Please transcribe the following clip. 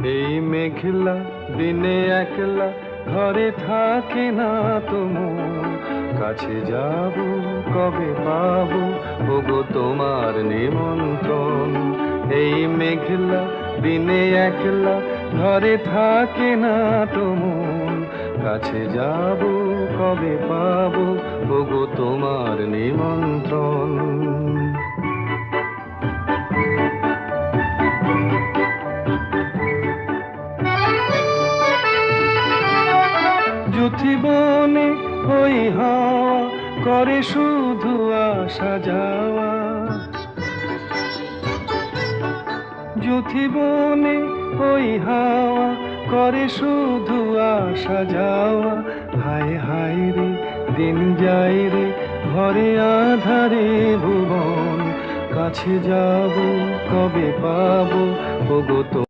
এই মেঘলা দিনে একলা ঘরে থাকে না তোমার, কাছে যাব কবে পাবো ওগো তোমার নিমন্ত্রণ। এই মেঘলা দিনে একলা ঘরে থাকে না তোমার, কাছে যাব কবে পাবো ওগো তোমার নিমন্ত্রণ। যুথিবনে ওই হাওয়া করে শুধু আসা যাওয়া, যুথিবনে ওই হাওয়া করে শুধু আসা যাওয়া। হায় হায় রে দিন যায় রে ঘরে আধারে ভুবন, কাছে যাব কবে পাবো ওগো।